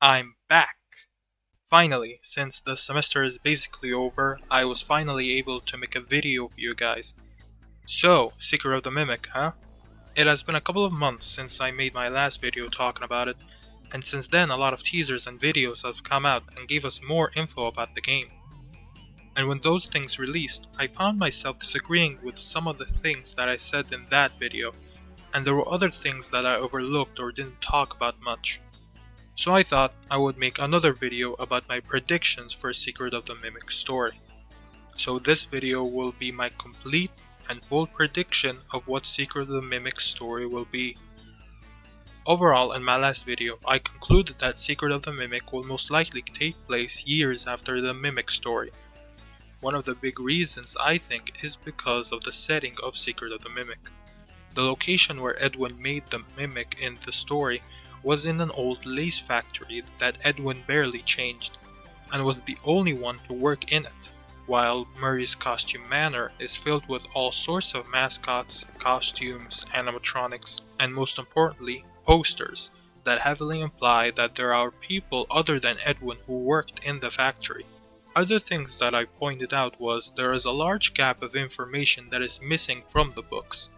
I'm back! Finally, since the semester is basically over, I was finally able to make a video for you guys. So, Secret of the Mimic, huh? It has been a couple of months since I made my last video talking about it, and since then a lot of teasers and videos have come out and gave us more info about the game. And when those things released, I found myself disagreeing with some of the things that I said in that video, and there were other things that I overlooked or didn't talk about much. So I thought I would make another video about my predictions for Secret of the Mimic story. So this video will be my complete and full prediction of what Secret of the Mimic story will be. Overall, in my last video, I concluded that Secret of the Mimic will most likely take place years after the Mimic story. One of the big reasons I think is because of the setting of Secret of the Mimic. The location where Edwin made the Mimic in the story was in an old lace factory that Edwin barely changed, and was the only one to work in it, while Murray's costume manor is filled with all sorts of mascots, costumes, animatronics, and most importantly, posters that heavily imply that there are people other than Edwin who worked in the factory. Other things that I pointed out was there is a large gap of information that is missing from the books.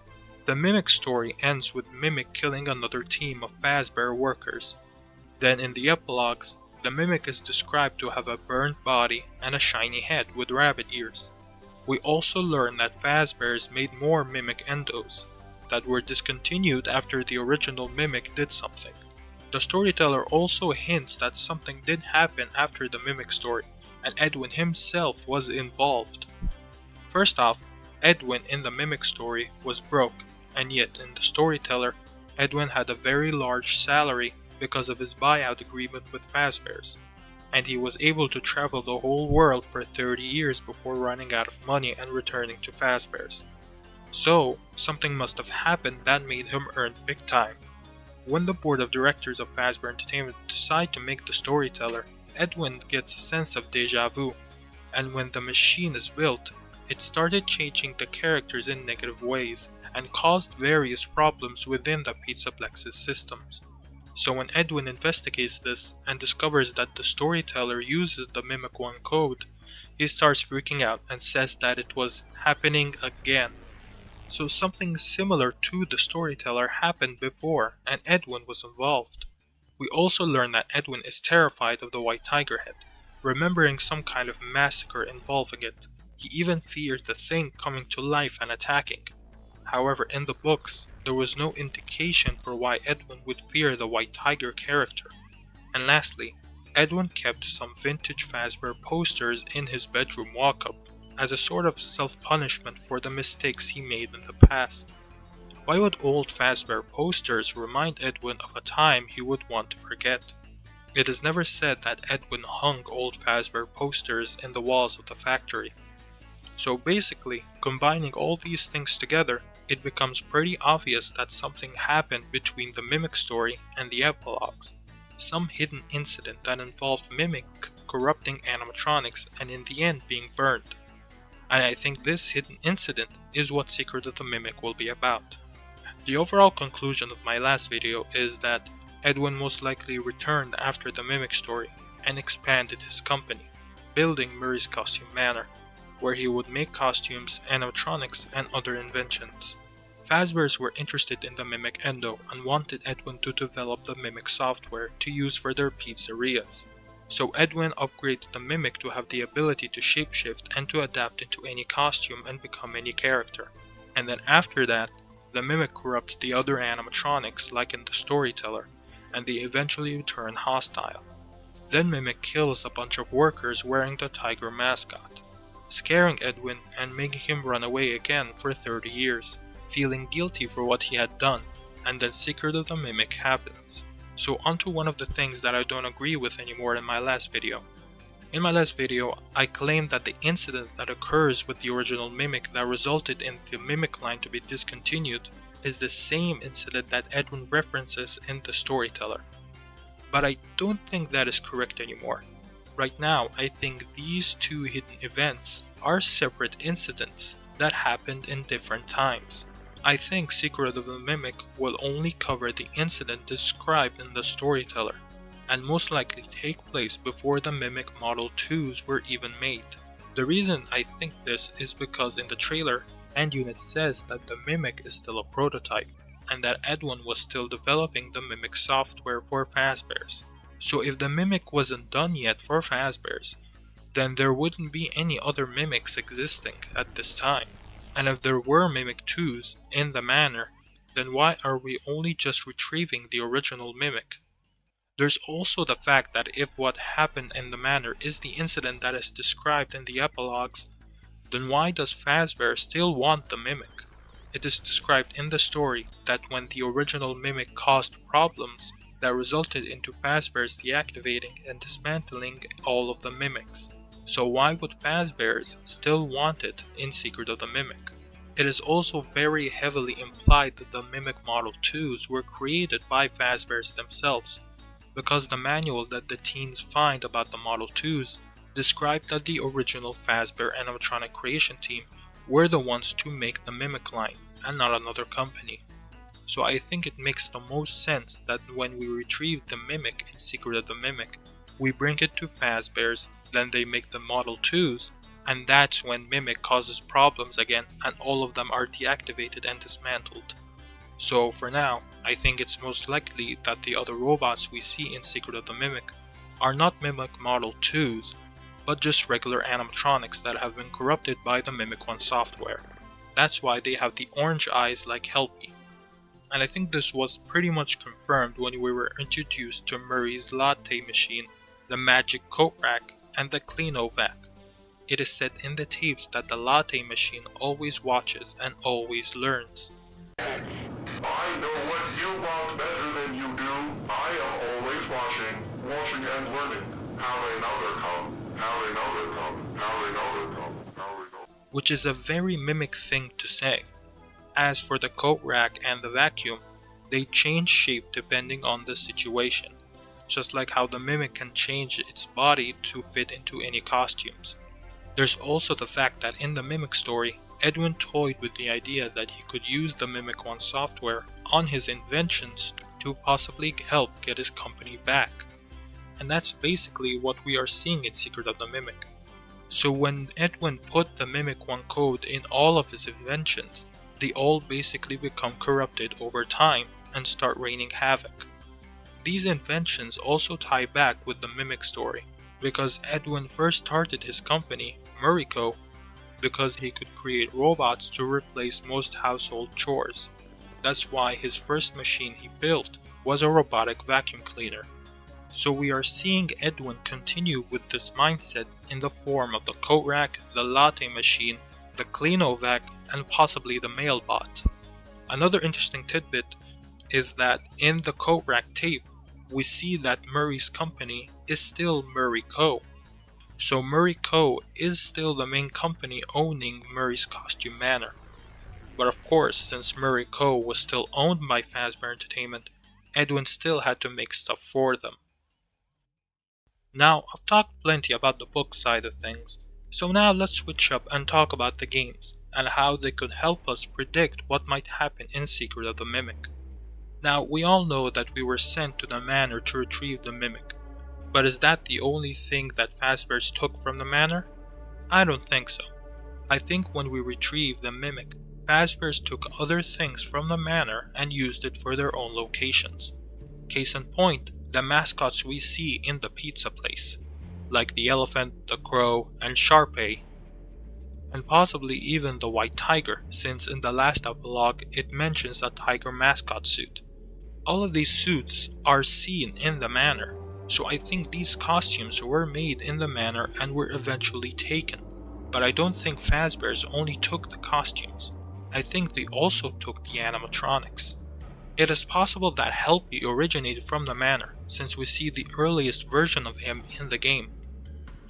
The Mimic story ends with Mimic killing another team of Fazbear workers. Then in the epilogues, the Mimic is described to have a burned body and a shiny head with rabbit ears. We also learn that Fazbears made more Mimic endos that were discontinued after the original Mimic did something. The Storyteller also hints that something did happen after the Mimic story, and Edwin himself was involved. First off, Edwin in the Mimic story was broke, and yet in the Storyteller, Edwin had a very large salary because of his buyout agreement with Fazbears, and he was able to travel the whole world for 30 years before running out of money and returning to Fazbears. So, something must have happened that made him earn big time. When the board of directors of Fazbear Entertainment decide to make the Storyteller, Edwin gets a sense of deja vu, and when the machine is built, it started changing the characters in negative ways and caused various problems within the Pizzaplex's systems. So when Edwin investigates this and discovers that the Storyteller uses the Mimic 1 code, he starts freaking out and says that it was happening again. So something similar to the Storyteller happened before, and Edwin was involved. We also learn that Edwin is terrified of the White Tiger Head, remembering some kind of massacre involving it. He even feared the thing coming to life and attacking. However, in the books, there was no indication for why Edwin would fear the White Tiger character. And lastly, Edwin kept some vintage Fazbear posters in his bedroom walk-up as a sort of self-punishment for the mistakes he made in the past. Why would old Fazbear posters remind Edwin of a time he would want to forget? It is never said that Edwin hung old Fazbear posters in the walls of the factory. So basically, combining all these things together, it becomes pretty obvious that something happened between the Mimic story and the epilogues. Some hidden incident that involved Mimic corrupting animatronics and in the end being burned. And I think this hidden incident is what Secret of the Mimic will be about. The overall conclusion of my last video is that Edwin most likely returned after the Mimic story and expanded his company, building Murray's Costume Manor, where he would make costumes, animatronics, and other inventions. Fazbears were interested in the Mimic Endo and wanted Edwin to develop the Mimic software to use for their pizzerias. So Edwin upgraded the Mimic to have the ability to shapeshift and to adapt into any costume and become any character. And then after that, the Mimic corrupts the other animatronics like in the Storyteller, and they eventually turn hostile. Then Mimic kills a bunch of workers wearing the tiger mascot, scaring Edwin and making him run away again for 30 years, feeling guilty for what he had done, and then Secret of the Mimic happens. So onto one of the things that I don't agree with anymore in my last video. In my last video, I claimed that the incident that occurs with the original Mimic that resulted in the Mimic line to be discontinued is the same incident that Edwin references in the Storyteller. But I don't think that is correct anymore. Right now, I think these two hidden events are separate incidents that happened in different times. I think Secret of the Mimic will only cover the incident described in the Storyteller, and most likely take place before the Mimic Model 2s were even made. The reason I think this is because in the trailer, End Unit says that the Mimic is still a prototype, and that Edwin was still developing the Mimic software for Fazbears. So if the Mimic wasn't done yet for Fazbears, then there wouldn't be any other Mimics existing at this time. And if there were Mimic 2s in the manor, then why are we only just retrieving the original Mimic? There's also the fact that if what happened in the manor is the incident that is described in the epilogues, then why does Fazbear still want the Mimic? It is described in the story that when the original Mimic caused problems that resulted into Fazbear's deactivating and dismantling all of the Mimics. So why would Fazbears still want it in Secret of the Mimic? It is also very heavily implied that the Mimic Model 2s were created by Fazbears themselves, because the manual that the teens find about the Model 2s described that the original Fazbear animatronic creation team were the ones to make the Mimic line, and not another company. So I think it makes the most sense that when we retrieve the Mimic in Secret of the Mimic, we bring it to Fazbears, then they make the Model 2s, and that's when Mimic causes problems again and all of them are deactivated and dismantled. So for now, I think it's most likely that the other robots we see in Secret of the Mimic are not Mimic Model 2s, but just regular animatronics that have been corrupted by the Mimic 1 software. That's why they have the orange eyes like Helpy. And I think this was pretty much confirmed when we were introduced to Murray's latte machine, the magic coat rack, and the Cleano vac. It is said in the tapes that the latte machine always watches and always learns. I know what you want better than you do. I am always watching and learning. How they know they're come, how they know they're come, how they know they're come, how they know. Which is a very Mimic thing to say. As for the coat rack and the vacuum, they change shape depending on the situation, just like how the Mimic can change its body to fit into any costumes. There's also the fact that in the Mimic story, Edwin toyed with the idea that he could use the Mimic 1 software on his inventions to possibly help get his company back. And that's basically what we are seeing in Secret of the Mimic. So when Edwin put the Mimic 1 code in all of his inventions, they all basically become corrupted over time and start raining havoc. These inventions also tie back with the Mimic story, because Edwin first started his company, Murrico, because he could create robots to replace most household chores. That's why his first machine he built was a robotic vacuum cleaner. So we are seeing Edwin continue with this mindset in the form of the coat rack, the latte machine, the Cleano vac, and possibly the mailbot. Another interesting tidbit is that in the coat rack tape, we see that Murray's company is still Murray Co. So Murray Co. is still the main company owning Murray's Costume Manor. But of course, since Murray Co. was still owned by Fazbear Entertainment, Edwin still had to make stuff for them. Now, I've talked plenty about the book side of things, so now let's switch up and talk about the games, and how they could help us predict what might happen in Secret of the Mimic. Now, we all know that we were sent to the manor to retrieve the Mimic, but is that the only thing that Fazbears took from the manor? I don't think so. I think when we retrieved the Mimic, Fazbears took other things from the manor and used it for their own locations. Case in point, the mascots we see in the pizza place, like the elephant, the crow, and Sharpay, and possibly even the white tiger, since in the last epilogue it mentions a tiger mascot suit. All of these suits are seen in the manor, so I think these costumes were made in the manor and were eventually taken. But I don't think Fazbears only took the costumes. I think they also took the animatronics. It is possible that Helpy originated from the manor, since we see the earliest version of him in the game.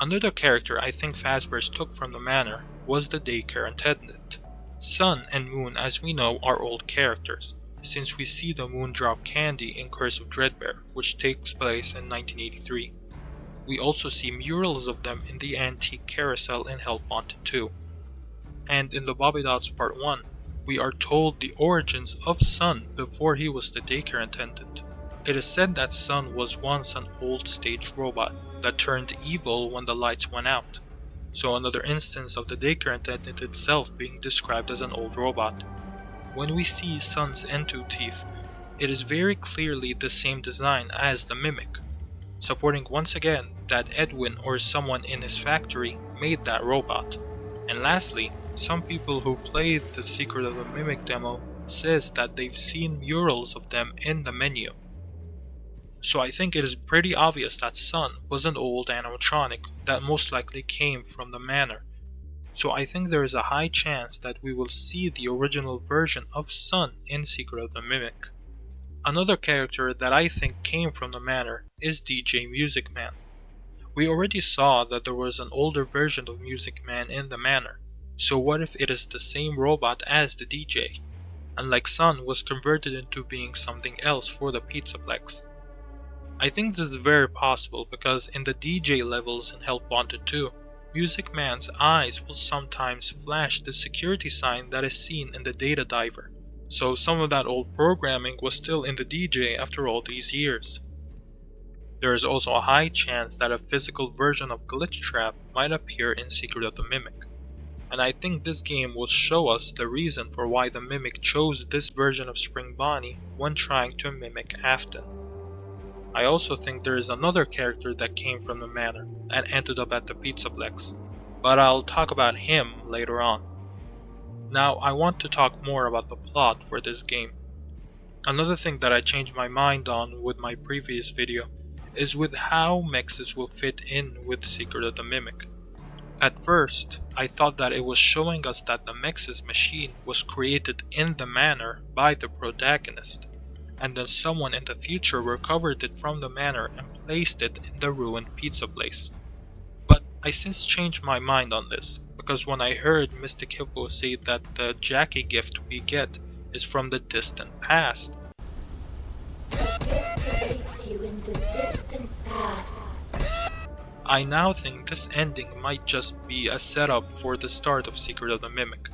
Another character I think Fazbears took from the manor was the daycare attendant. Sun and Moon, as we know, are old characters, since we see the Moon drop candy in Curse of Dreadbear, which takes place in 1983. We also see murals of them in the antique carousel in Help Wanted 2. And in the Bobby Dots Part 1, we are told the origins of Sun before he was the daycare attendant. It is said that Sun was once an old stage robot that turned evil when the lights went out, so another instance of the daycare attendant itself being described as an old robot. When we see Sun's N2 teeth, it is very clearly the same design as the Mimic, supporting once again that Edwin or someone in his factory made that robot. And lastly, some people who played the Secret of the Mimic demo says that they've seen murals of them in the menu. So I think it is pretty obvious that Sun was an old animatronic that most likely came from the manor. So I think there is a high chance that we will see the original version of Sun in Secret of the Mimic. Another character that I think came from the manor is DJ Music Man. We already saw that there was an older version of Music Man in the manor, so what if it is the same robot as the DJ, and like Sun was converted into being something else for the Pizzaplex? I think this is very possible because in the DJ levels in Help Wanted 2, Music Man's eyes will sometimes flash the security sign that is seen in the data diver, so some of that old programming was still in the DJ after all these years. There is also a high chance that a physical version of Glitchtrap might appear in Secret of the Mimic, and I think this game will show us the reason for why the Mimic chose this version of Spring Bonnie when trying to mimic Afton. I also think there is another character that came from the manor and ended up at the Pizzaplex, but I'll talk about him later on. Now I want to talk more about the plot for this game. Another thing that I changed my mind on with my previous video is with how mexes will fit in with Secret of the Mimic. At first, I thought that it was showing us that the mexes machine was created in the manor by the protagonist, and then someone in the future recovered it from the manor and placed it in the ruined pizza place. But I since changed my mind on this, because when I heard Mystic Hippo say that the Jackie gift we get is from the distant past. The gift awaits you in the distant past. I now think this ending might just be a setup for the start of Secret of the Mimic,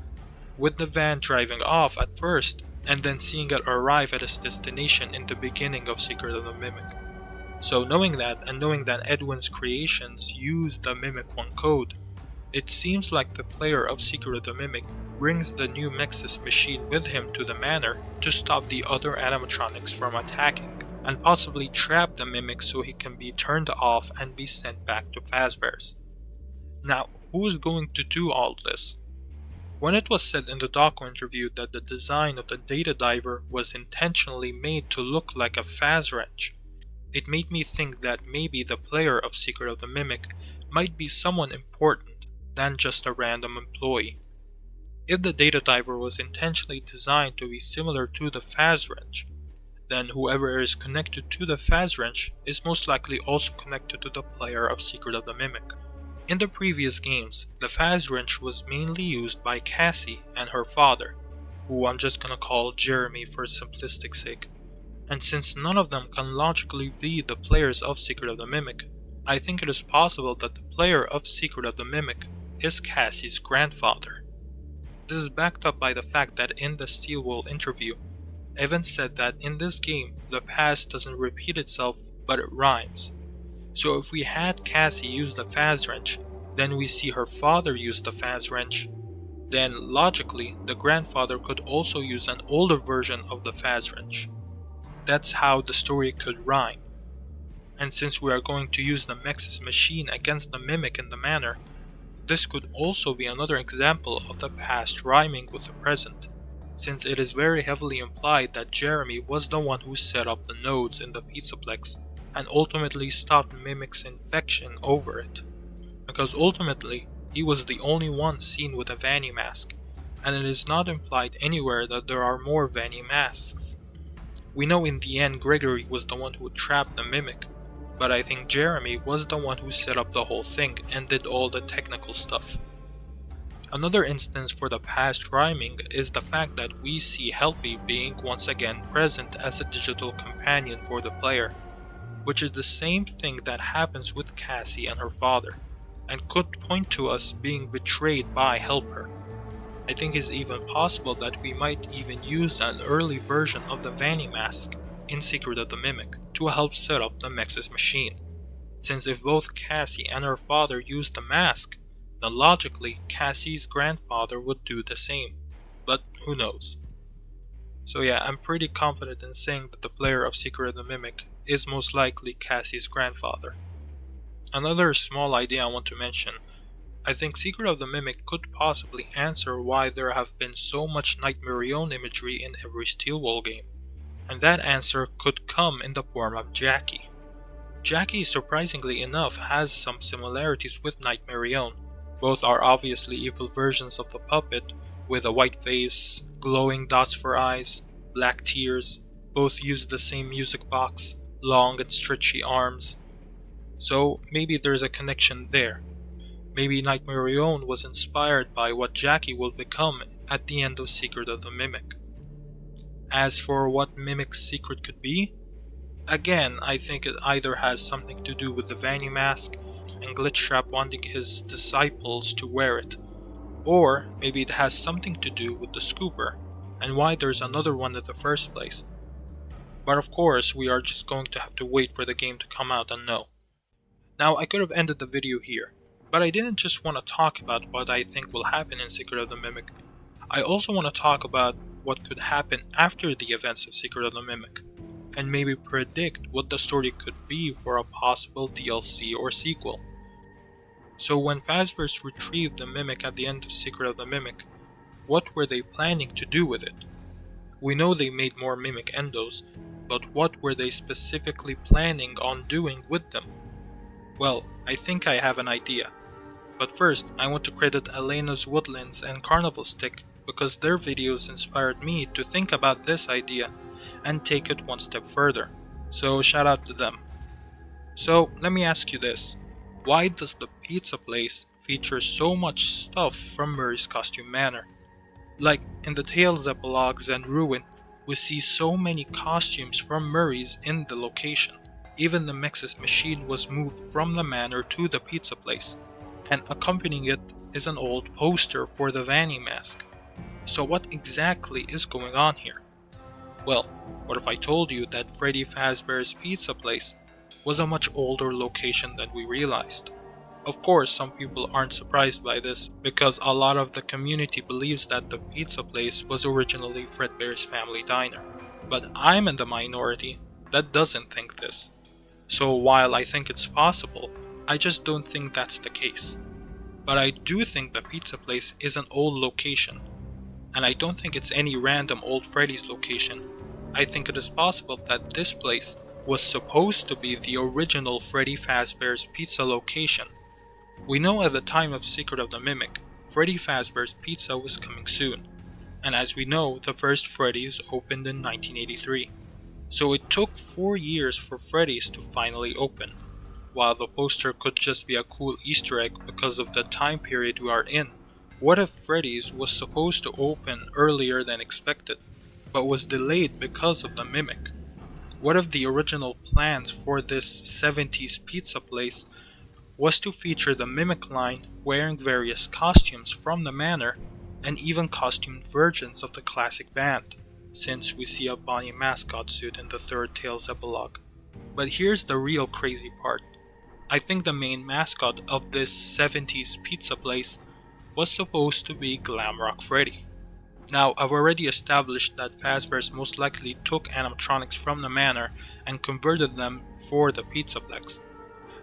with the van driving off at first and then seeing it arrive at its destination in the beginning of Secret of the Mimic. So knowing that, and knowing that Edwin's creations use the Mimic 1 code, it seems like the player of Secret of the Mimic brings the new Mexis machine with him to the manor to stop the other animatronics from attacking, and possibly trap the Mimic so he can be turned off and be sent back to Fazbear's. Now, who is going to do all this? When it was said in the doco interview that the design of the data diver was intentionally made to look like a Faz wrench, it made me think that maybe the player of Secret of the Mimic might be someone important than just a random employee. If the data diver was intentionally designed to be similar to the Faz wrench, then whoever is connected to the Faz wrench is most likely also connected to the player of Secret of the Mimic. In the previous games, the Faz wrench was mainly used by Cassie and her father, who I'm just gonna call Jeremy for simplistic sake. And since none of them can logically be the players of Secret of the Mimic, I think it is possible that the player of Secret of the Mimic is Cassie's grandfather. This is backed up by the fact that in the Steel Wool interview, Evan said that in this game, the past doesn't repeat itself, but it rhymes. So if we had Cassie use the Faz wrench, then we see her father use the Faz wrench, then logically the grandfather could also use an older version of the Faz wrench. That's how the story could rhyme. And since we are going to use the Mexis machine against the Mimic in the manor, this could also be another example of the past rhyming with the present, since it is very heavily implied that Jeremy was the one who set up the nodes in the Pizzaplex and ultimately stopped Mimic's infection over it, because ultimately he was the only one seen with a Vanny mask, and it is not implied anywhere that there are more Vanny masks. We know in the end Gregory was the one who trapped the Mimic, but I think Jeremy was the one who set up the whole thing and did all the technical stuff. Another instance for the past rhyming is the fact that we see Helpy being once again present as a digital companion for the player, which is the same thing that happens with Cassie and her father, and could point to us being betrayed by Helper. I think it's even possible that we might even use an early version of the Vanny mask, in Secret of the Mimic to help set up the Mex's machine, since if both Cassie and her father used the mask, then logically Cassie's grandfather would do the same, but who knows. So yeah, I'm pretty confident in saying that the player of Secret of the Mimic is most likely Cassie's grandfather. Another small idea I want to mention, I think Secret of the Mimic could possibly answer why there have been so much Nightmare imagery in every Steel Wool game, and that answer could come in the form of Jackie. Jackie, surprisingly enough, has some similarities with Nightmare. Both are obviously evil versions of the puppet, with a white face, glowing dots for eyes, black tears, both use the same music box, long and stretchy arms. So maybe there's a connection there. Maybe Nightmare was inspired by what Jackie will become at the end of Secret of the Mimic. As for what Mimic's secret could be, again, I think it either has something to do with the Vanny mask and Glitchtrap wanting his disciples to wear it, or maybe it has something to do with the Scooper and why there's another one in the first place. But of course, we are just going to have to wait for the game to come out and know. Now, I could have ended the video here, but I didn't just want to talk about what I think will happen in Secret of the Mimic. I also want to talk about what could happen after the events of Secret of the Mimic, and maybe predict what the story could be for a possible DLC or sequel. So when Fazbears retrieved the Mimic at the end of Secret of the Mimic, what were they planning to do with it? We know they made more Mimic Endos, but what were they specifically planning on doing with them? Well, I think I have an idea. But first, I want to credit Alena's Woodlands and Carnival Stick because their videos inspired me to think about this idea and take it one step further. So shout out to them. So let me ask you this. Why does the pizza place feature so much stuff from Murray's Costume Manor? Like in the Tales epilogues and Ruin, we see so many costumes from Murray's in the location. Even the Mex's machine was moved from the manor to the pizza place, and accompanying it is an old poster for the Vanny mask. So what exactly is going on here? Well, what if I told you that Freddy Fazbear's pizza place was a much older location than we realized? Of course, some people aren't surprised by this because a lot of the community believes that the pizza place was originally Fredbear's family diner. But I'm in the minority that doesn't think this. So while I think it's possible, I just don't think that's the case. But I do think the pizza place is an old location, and I don't think it's any random old Freddy's location. I think it is possible that this place was supposed to be the original Freddy Fazbear's Pizza location. We know at the time of Secret of the Mimic, Freddy Fazbear's Pizza was coming soon, and as we know, the first Freddy's opened in 1983. So it took 4 years for Freddy's to finally open. While the poster could just be a cool Easter egg because of the time period we are in, what if Freddy's was supposed to open earlier than expected, but was delayed because of the Mimic? What if the original plans for this 70s pizza place was to feature the Mimic line wearing various costumes from the manor and even costumed versions of the classic band, since we see a Bonnie mascot suit in the third Tales epilogue. But here's the real crazy part. I think the main mascot of this 70s pizza place was supposed to be Glamrock Freddy. Now, I've already established that Fazbears most likely took animatronics from the manor and converted them for the Pizzaplex.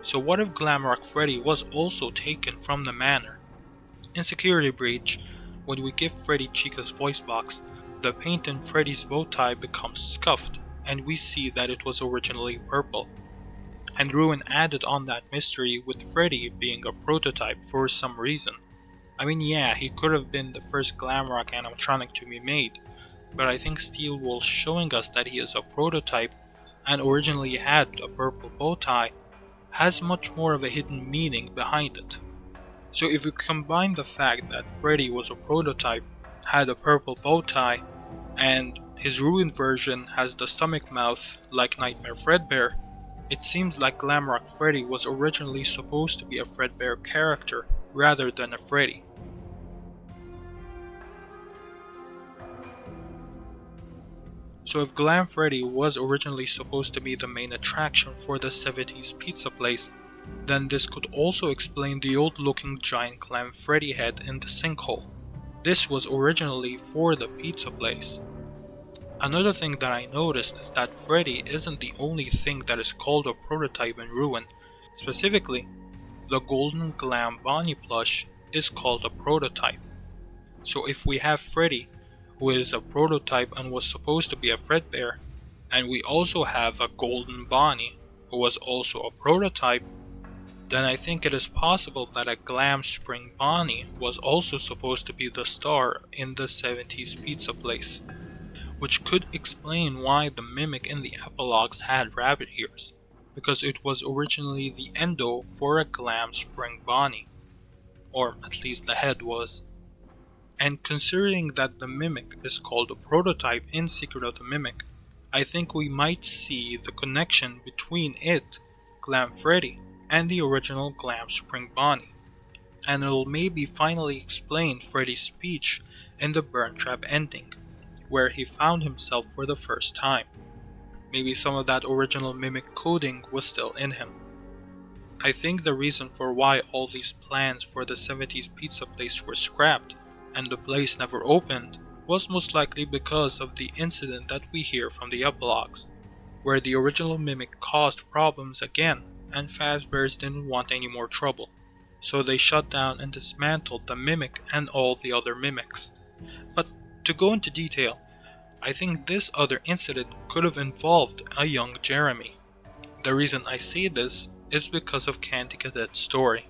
So what if Glamrock Freddy was also taken from the manor? In Security Breach, when we give Freddy Chica's voice box, the paint in Freddy's bow tie becomes scuffed, and we see that it was originally purple. And Ruin added on that mystery with Freddy being a prototype for some reason. I mean, yeah, he could have been the first Glamrock animatronic to be made, but I think Steel Wool showing us that he is a prototype and originally had a purple bow tie has much more of a hidden meaning behind it. So if we combine the fact that Freddy was a prototype, had a purple bow tie, and his ruined version has the stomach mouth like Nightmare Fredbear, it seems like Glamrock Freddy was originally supposed to be a Fredbear character rather than a Freddy. So if Glam Freddy was originally supposed to be the main attraction for the 70s pizza place, then this could also explain the old looking giant Glam Freddy head in the sinkhole. This was originally for the pizza place. Another thing that I noticed is that Freddy isn't the only thing that is called a prototype in Ruin. Specifically, the golden Glam Bonnie plush is called a prototype. So if we have Freddy, who is a prototype and was supposed to be a Fredbear, and we also have a golden Bonnie, who was also a prototype, then I think it is possible that a Glam Spring Bonnie was also supposed to be the star in the 70s pizza place, which could explain why the mimic in the epilogues had rabbit ears, because it was originally the endo for a Glam Spring Bonnie, or at least the head was. And considering that the mimic is called a prototype in Secret of the Mimic, I think we might see the connection between it, Glam Freddy, and the original Glam Spring Bonnie, and it'll maybe finally explain Freddy's speech in the Burn Trap ending, where he found himself for the first time. Maybe some of that original mimic coding was still in him. I think the reason for why all these plans for the 70s pizza place were scrapped and the place never opened was most likely because of the incident that we hear from the epilogues, where the original mimic caused problems again and Fazbears didn't want any more trouble, so they shut down and dismantled the mimic and all the other mimics. But to go into detail, I think this other incident could have involved a young Jeremy. The reason I say this is because of Candy Cadet's story.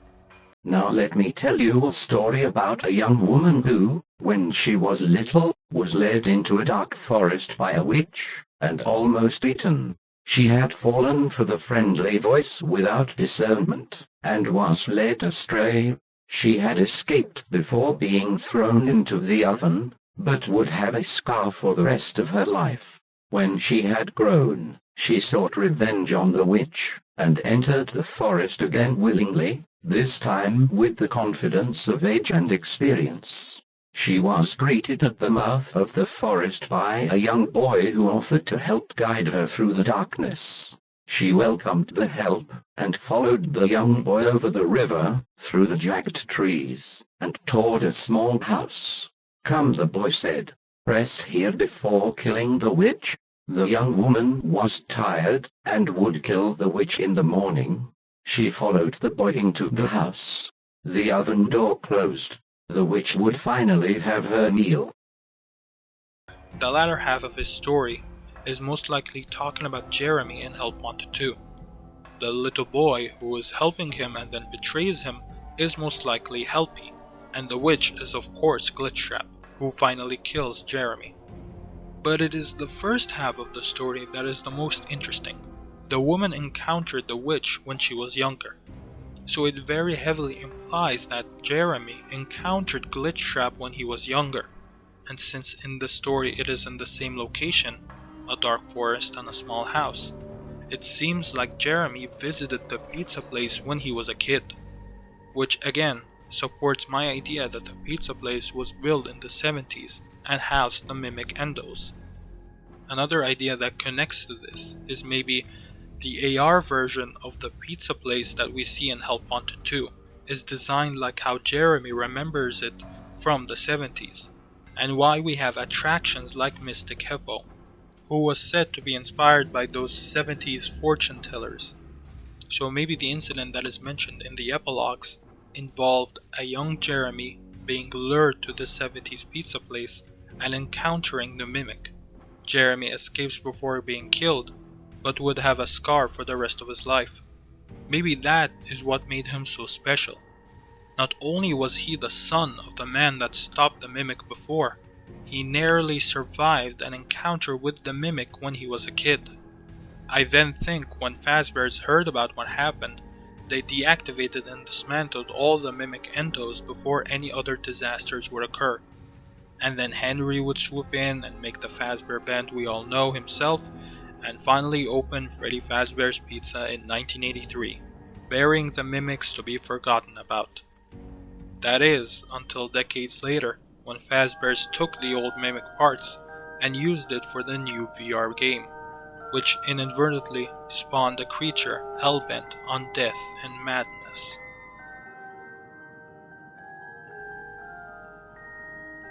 Now let me tell you a story about a young woman who, when she was little, was led into a dark forest by a witch, and almost eaten. She had fallen for the friendly voice without discernment, and was led astray. She had escaped before being thrown into the oven, but would have a scar for the rest of her life. When she had grown, she sought revenge on the witch, and entered the forest again willingly, this time with the confidence of age and experience. She was greeted at the mouth of the forest by a young boy who offered to help guide her through the darkness. She welcomed the help, and followed the young boy over the river, through the jagged trees, and toward a small house. "Come," the boy said. "Rest here before killing the witch." The young woman was tired, and would kill the witch in the morning. She followed the boy into the house. The oven door closed. The witch would finally have her meal. The latter half of his story is most likely talking about Jeremy in Help Wanted 2. The little boy who is helping him and then betrays him is most likely Helpy, and the witch is of course Glitchtrap, who finally kills Jeremy. But it is the first half of the story that is the most interesting. The woman encountered the witch when she was younger, so it very heavily implies that Jeremy encountered Glitchtrap when he was younger, and since in the story it is in the same location, a dark forest and a small house, it seems like Jeremy visited the pizza place when he was a kid, which again supports my idea that the pizza place was built in the 70s and housed the mimic endos. Another idea that connects to this is maybe the AR version of the pizza place that we see in Help Wanted 2 is designed like how Jeremy remembers it from the 70s, and why we have attractions like Mystic Hippo, who was said to be inspired by those 70s fortune tellers. So maybe the incident that is mentioned in the epilogues involved a young Jeremy being lured to the 70s pizza place and encountering the mimic. Jeremy escapes before being killed, but would have a scar for the rest of his life. Maybe that is what made him so special. Not only was he the son of the man that stopped the mimic before, he narrowly survived an encounter with the mimic when he was a kid. I then think when Fazbears heard about what happened, they deactivated and dismantled all the mimic endos before any other disasters would occur. And then Henry would swoop in and make the Fazbear band we all know himself, and finally open Freddy Fazbear's Pizza in 1983, burying the mimics to be forgotten about. That is, until decades later, when Fazbears took the old mimic parts and used it for the new VR game, which inadvertently spawned a creature hellbent on death and madness.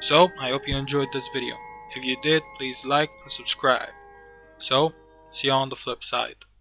So, I hope you enjoyed this video. If you did, please like and subscribe. So, see you on the flip side.